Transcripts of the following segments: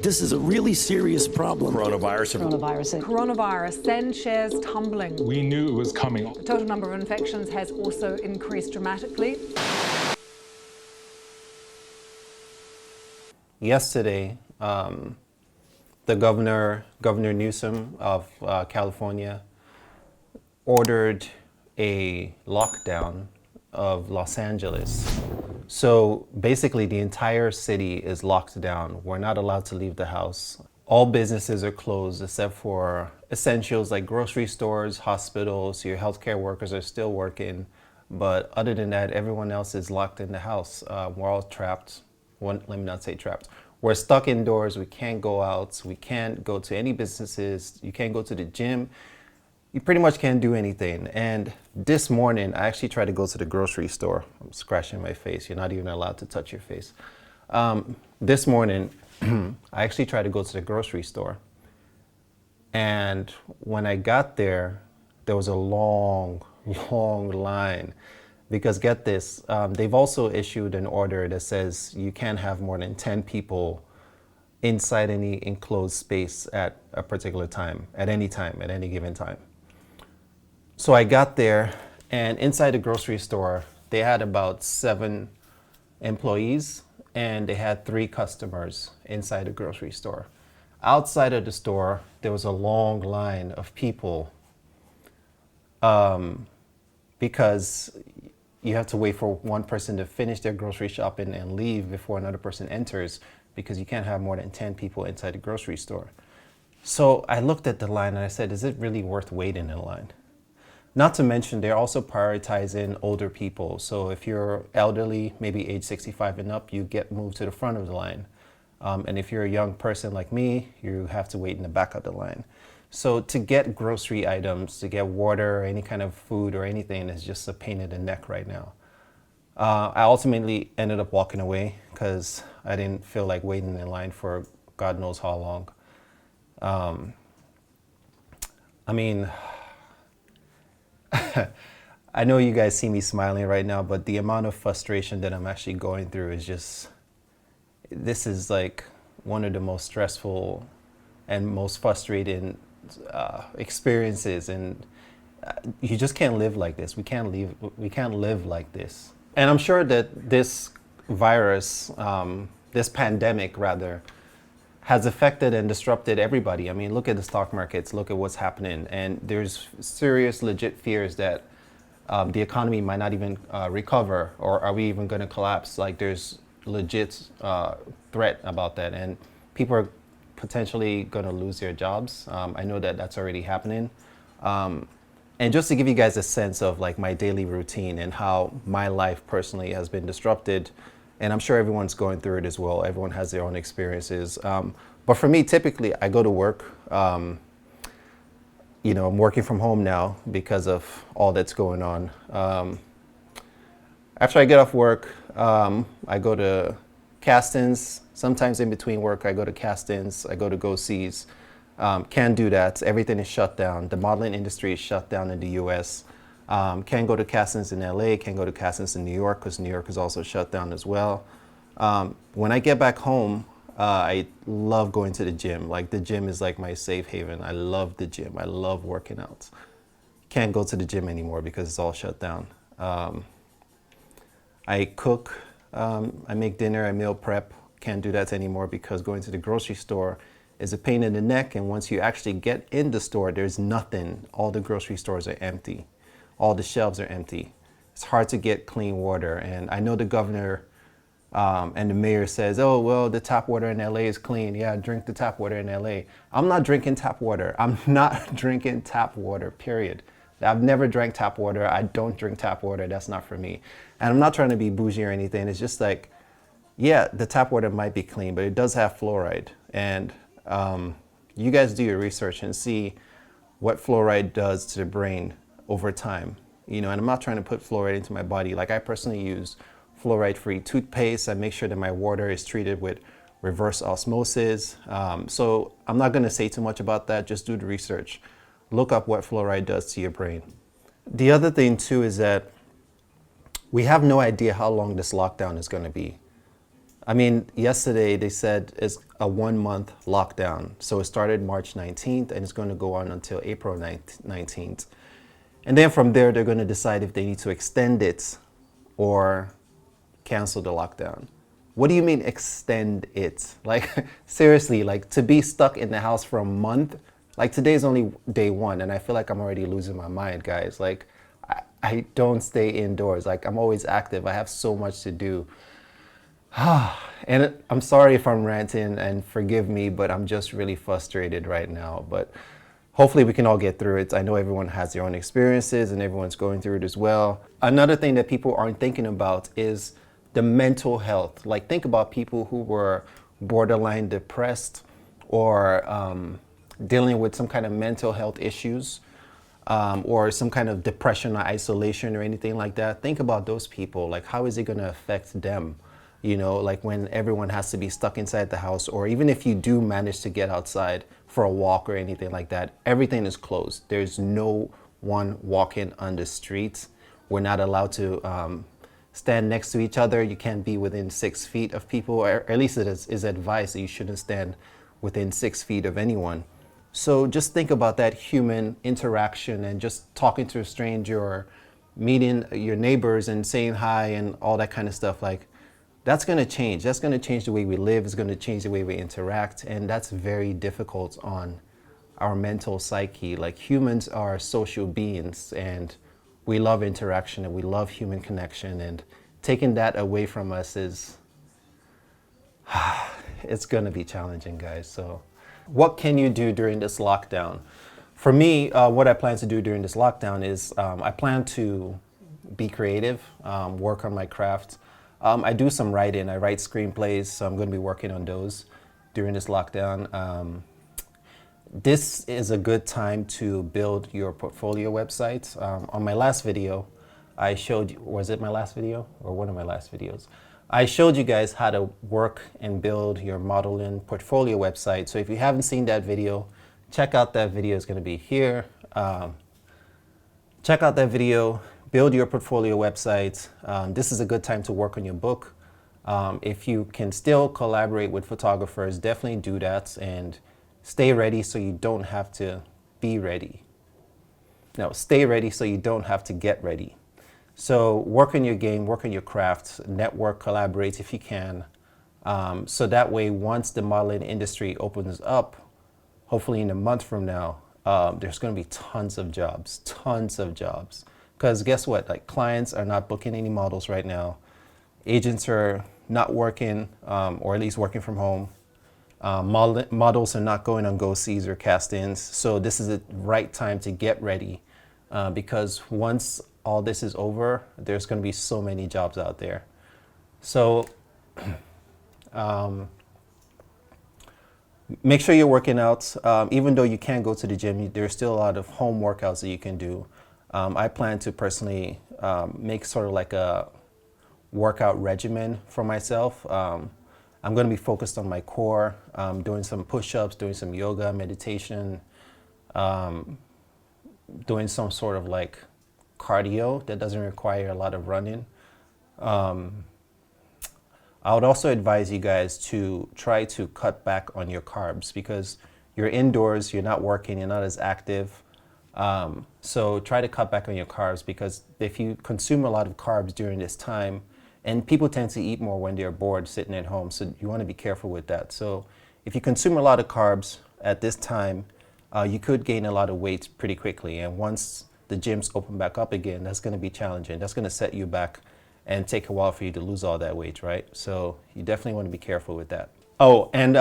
This is a really serious problem. Coronavirus, send shares tumbling. We knew it was coming. The total number of infections has also increased dramatically. Yesterday, the Governor Newsom of California, ordered a lockdown of Los Angeles. So basically the entire city is locked down. We're not allowed to leave the house. All businesses are closed except for essentials like grocery stores, hospitals. Your healthcare workers are still working. But other than that, everyone else is locked in the house. We're all trapped. Let me not say trapped. We're stuck indoors. We can't go out. We can't go to any businesses. You can't go to the gym. You pretty much can't do anything. And this morning, I actually tried to go to the grocery store. I'm scratching my face. You're not even allowed to touch your face. This morning, I actually tried to go to the grocery store. And when I got there, there was a long line. Because get this, they've also issued an order that says you can't have more than 10 people inside any enclosed space at a particular time, at any given time. So I got there, and inside the grocery store, they had about 7 employees, and they had 3 customers inside the grocery store. Outside of the store, there was a long line of people because you have to wait for one person to finish their grocery shopping and leave before another person enters, because you can't have more than 10 people inside the grocery store. So I looked at the line and I said, is it really worth waiting in line? Not to mention, they're also prioritizing older people. So if you're elderly, maybe age 65 and up, you get moved to the front of the line. And if you're a young person like me, you have to wait in the back of the line. So to get grocery items, to get water, any kind of food or anything is just a pain in the neck right now. I ultimately ended up walking away because I didn't feel like waiting in line for God knows how long. I mean, I know you guys see me smiling right now, but the amount of frustration that I'm actually going through is just, this is like one of the most stressful and most frustrating experiences, and you just can't live like this. We can't live like this. And I'm sure that this virus, this pandemic rather, has affected and disrupted everybody. I mean, look at the stock markets, look at what's happening. And there's serious, legit fears that the economy might not even recover, or are we even gonna collapse? Like, there's legit threat about that. And people are potentially gonna lose their jobs. I know that that's already happening. And just to give you guys a sense of like my daily routine and how my life personally has been disrupted, and I'm sure everyone's going through it as well. Everyone has their own experiences. But for me, typically, I go to work. I'm working from home now because of all that's going on. After I get off work, I go to castings. Sometimes in between work, I go to castings. I go to go-sees. Can't do that. Everything is shut down. The modeling industry is shut down in the US. Can't go to castings in LA, can't go to castings in New York because New York is also shut down as well. When I get back home, I love going to the gym. Like, the gym is like my safe haven. I love the gym. I love working out. Can't go to the gym anymore because it's all shut down. I cook, I make dinner, I meal prep. Can't do that anymore because going to the grocery store is a pain in the neck. And once you actually get in the store, there's nothing. All the grocery stores are empty. All the shelves are empty. It's hard to get clean water. And I know the governor and the mayor says, oh, well, the tap water in LA is clean. Yeah, drink the tap water in LA. I'm not drinking tap water. I'm not drinking tap water, period. I've never drank tap water. I don't drink tap water. That's not for me. And I'm not trying to be bougie or anything. It's just like, yeah, the tap water might be clean, but it does have fluoride. And you guys do your research and see what fluoride does to the brain over time. And I'm not trying to put fluoride into my body. Like, I personally use fluoride-free toothpaste. I make sure that my water is treated with reverse osmosis. So I'm not gonna say too much about that. Just do the research. Look up what fluoride does to your brain. The other thing too is that we have no idea how long this lockdown is gonna be. I mean, yesterday they said it's a 1 month lockdown. So it started March 19th and it's going to go on until April 19th. And then from there, they're going to decide if they need to extend it or cancel the lockdown. What do you mean extend it? Like, seriously, like to be stuck in the house for a month? Like today's only day one and I feel like I'm already losing my mind, guys. Like I don't stay indoors. Like I'm always active. I have so much to do. And I'm sorry if I'm ranting and forgive me, but I'm just really frustrated right now. But hopefully we can all get through it. I know everyone has their own experiences and everyone's going through it as well. Another thing that people aren't thinking about is the mental health. Like think about people who were borderline depressed or dealing with some kind of mental health issues or some kind of depression or isolation or anything like that. Think about those people. Like how is it going to affect them? You know, like when everyone has to be stuck inside the house, or even if you do manage to get outside for a walk or anything like that, everything is closed. There's no one walking on the streets. We're not allowed to stand next to each other. You can't be within 6 feet of people, or at least it is advised that you shouldn't stand within 6 feet of anyone. So just think about that human interaction and just talking to a stranger or meeting your neighbors and saying hi and all that kind of stuff. Like that's going to change. That's going to change the way we live. It's going to change the way we interact. And that's very difficult on our mental psyche. Like humans are social beings and we love interaction and we love human connection, and taking that away from us is, it's going to be challenging, guys. So what can you do during this lockdown? For me, what I plan to do during this lockdown is I plan to be creative, work on my craft. I do some writing. I write screenplays, so I'm going to be working on those during this lockdown. This is a good time to build your portfolio website. On my last video, I showed you, was it my last video or one of my last videos? I showed you guys how to work and build your modeling portfolio website. So if you haven't seen that video, check out that video. It's going to be here. Check out that video. Build your portfolio website. This is a good time to work on your book. If you can still collaborate with photographers, definitely do that and stay ready so you don't have to be ready. No, stay ready so you don't have to get ready. So work on your game, work on your craft, network, collaborate if you can. So that way, once the modeling industry opens up, hopefully in a month from now, there's going to be tons of jobs. Because guess what? Like clients are not booking any models right now. Agents are not working, or at least working from home. Models are not going on go-sees or cast-ins. So this is the right time to get ready, because once all this is over, there's going to be so many jobs out there. So make sure you're working out. Even though you can't go to the gym, there's still a lot of home workouts that you can do. I plan to personally make sort of like a workout regimen for myself. I'm going to be focused on my core, doing some push-ups, doing some yoga, meditation, doing some sort of like cardio that doesn't require a lot of running. I would also advise you guys to try to cut back on your carbs because you're indoors, you're not working, you're not as active. So try to cut back on your carbs, because if you consume a lot of carbs during this time, and people tend to eat more when they're bored sitting at home, so you want to be careful with that. So if you consume a lot of carbs at this time, you could gain a lot of weight pretty quickly. And once the gyms open back up again, that's going to be challenging. That's going to set you back and take a while for you to lose all that weight, right? So you definitely want to be careful with that. Oh, and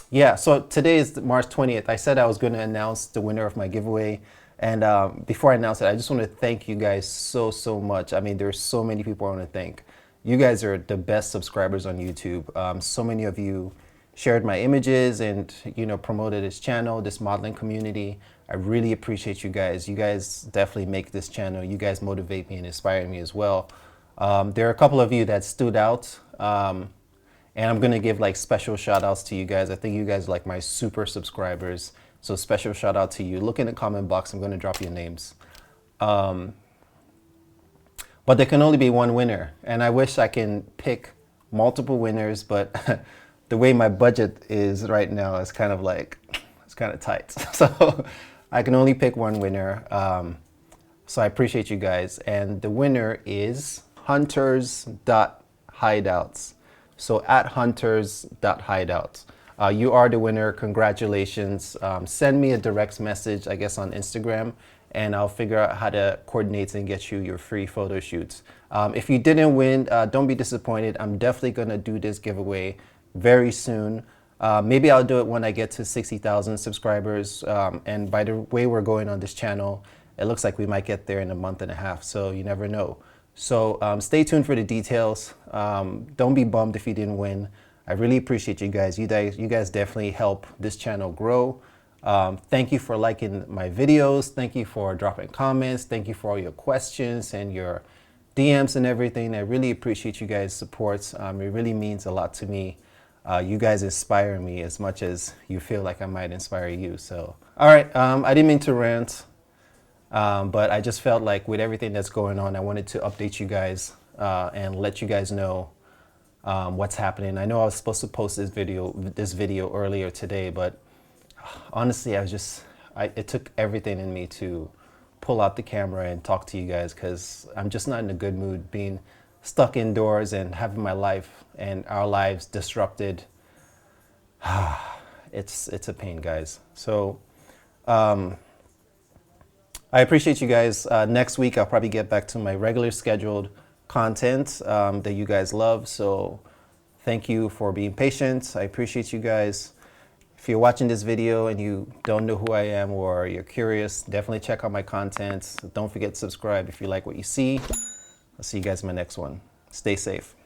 yeah, so today is March 20th. I said I was going to announce the winner of my giveaway. And before I announce it, I just want to thank you guys so much. I mean, there's so many people I want to thank. You guys are the best subscribers on YouTube. So many of you shared my images and, you know, promoted this channel, this modeling community. I really appreciate you guys. You guys definitely make this channel. You guys motivate me and inspire me as well. There are a couple of you that stood out. And I'm going to give like special shout outs to you guys. I think you guys are like my super subscribers. So special shout out to you. Look in the comment box. I'm going to drop your names. But there can only be one winner. And I wish I can pick multiple winners, but the way my budget is right now is kind of like, it's kind of tight. So I can only pick one winner. So I appreciate you guys. And the winner is hunters.hideouts. So at hunters.hideouts. You are the winner. Congratulations. Send me a direct message, I guess, on Instagram, and I'll figure out how to coordinate and get you your free photo shoots. If you didn't win, don't be disappointed. I'm definitely going to do this giveaway very soon. Maybe I'll do it when I get to 60,000 subscribers. And by the way we're going on this channel, it looks like we might get there in a month and a half, so you never know. So stay tuned for the details. Don't be bummed if you didn't win. I really appreciate you guys. You guys definitely help this channel grow. Thank you for liking my videos. Thank you for dropping comments. Thank you for all your questions and your DMs and everything. I really appreciate you guys' support. It really means a lot to me. You guys inspire me as much as you feel like I might inspire you. So, all right, I didn't mean to rant. But I just felt like with everything that's going on, I wanted to update you guys and let you guys know what's happening. I know I was supposed to post this video earlier today, but honestly, it took everything in me to pull out the camera and talk to you guys, because I'm just not in a good mood being stuck indoors and having my life and our lives disrupted. It's a pain, guys. So I appreciate you guys. Next week, I'll probably get back to my regular scheduled content that you guys love. So thank you for being patient. I appreciate you guys. If you're watching this video and you don't know who I am or you're curious, definitely check out my content. Don't forget to subscribe if you like what you see. I'll see you guys in my next one. Stay safe.